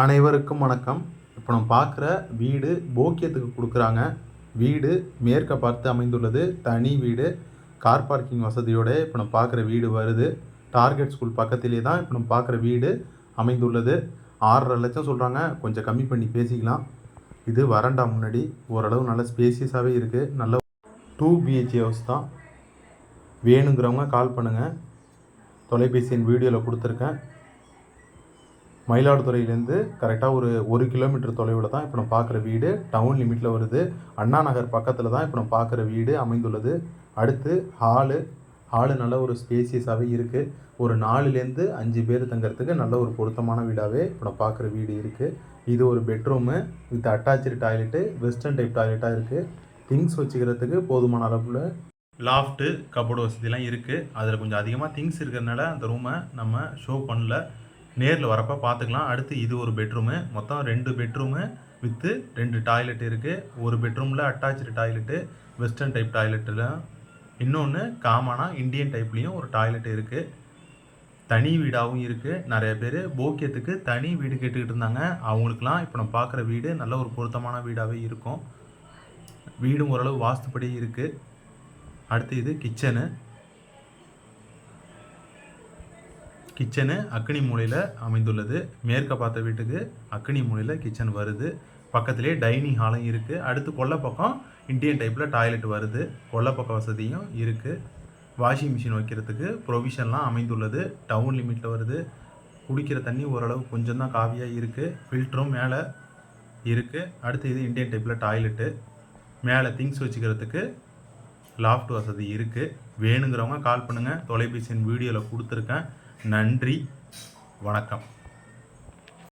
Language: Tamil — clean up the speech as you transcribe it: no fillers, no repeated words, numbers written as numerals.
அனைவருக்கும் வணக்கம். இப்போ நம்ம பார்க்குற வீடு போக்கியத்துக்கு கொடுக்குறாங்க. வீடு மேற்க பார்த்து அமைந்துள்ளது. தனி வீடு, கார் பார்க்கிங் வசதியோட இப்போ நம்ம பார்க்குற வீடு வருது. டார்கெட் ஸ்கூல் பக்கத்திலே தான் இப்போ நம்ம பார்க்குற வீடு அமைந்துள்ளது. 6.5 லட்சம் சொல்கிறாங்க. கொஞ்சம் கம்மி பண்ணி பேசிக்கலாம். இது வராண்டா முன்னாடி ஓரளவு நல்ல ஸ்பேசியஸாகவே இருக்குது. நல்ல 2 BHK ஹவுஸ் தான். வேணுங்கிறவங்க கால் பண்ணுங்கள். தொலைபேசி எண் வீடியோவில் கொடுத்துருக்கேன். மயிலாடுதுறையிலேருந்து கரெக்டாக ஒரு 1 கிலோமீட்டர் தொலைவில் தான் இப்போ நம்ம பார்க்குற வீடு. டவுன் லிமிட்டில் வருது. அண்ணா நகர் பக்கத்தில் தான் இப்போ நம்ம பார்க்குற வீடு அமைந்துள்ளது. அடுத்து ஹாலு நல்ல ஒரு ஸ்பேசியஸாகவே இருக்குது. ஒரு 4லேருந்து 5 பேர் தங்கிறதுக்கு நல்ல ஒரு பொருத்தமான வீடாகவே இப்போ நம்ம பார்க்குற வீடு இருக்குது. இது ஒரு bedroom with attach toilet, western type டாய்லெட்டாக இருக்குது. திங்ஸ் வச்சுக்கிறதுக்கு போதுமான அளவில் லாஃப்ட்டு, கபோர்டு வசதிலாம் இருக்குது. அதில் கொஞ்சம் அதிகமாக திங்ஸ் இருக்கிறதுனால அந்த ரூமை நம்ம ஷோ பண்ணல. நேரில் வரப்போ பார்த்துக்கலாம். அடுத்து இது ஒரு பெட்ரூமு. மொத்தம் 2 பெட்ரூமு வித்து 2 டாய்லெட் இருக்குது. ஒரு பெட்ரூமில் அட்டாச்சு டாய்லெட்டு, வெஸ்டர்ன் டைப் டாய்லெட்டில், இன்னொன்று காமனாக இந்தியன் டைப்லேயும் ஒரு டாய்லெட் இருக்குது. தனி வீடாகவும் இருக்குது. நிறைய பேர் போக்கியத்துக்கு தனி வீடு கேட்டுக்கிட்டு இருந்தாங்க. அவங்களுக்குலாம் இப்போ நம்ம பார்க்குற வீடு நல்ல ஒரு பொருத்தமான வீடாகவே இருக்கும். வீடும் ஓரளவு வாஸ்துப்படி இருக்குது. அடுத்து இது கிச்சனு அக்னி மூலையில் அமைந்துள்ளது. மேற்க பார்த்த வீட்டுக்கு அக்னி மூலையில் கிச்சன் வருது. பக்கத்திலே டைனிங் ஹாலும் இருக்குது. அடுத்து கொல்லை பக்கம் இந்தியன் டைப்பில் டாய்லெட் வருது. கொல்லை பக்கம் வசதியும் இருக்குது. வாஷிங் மிஷின் வைக்கிறதுக்கு ப்ரொவிஷன்லாம் அமைந்துள்ளது. டவுன் லிமிட்டில் வருது. குடிக்கிற தண்ணி ஓரளவு கொஞ்சம் தான் காவியாக இருக்குது. ஃபில்டரும் மேலே இருக்குது. அடுத்து இது இந்தியன் டைப்பில் டாய்லெட்டு. மேலே திங்ஸ் வச்சுக்கிறதுக்கு லாஃப்ட் வசதி இருக்குது. வேணுங்கிறவங்க கால் பண்ணுங்கள். தொலைபேசி வீடியோவில் கொடுத்துருக்கேன். நன்றி, வணக்கம்.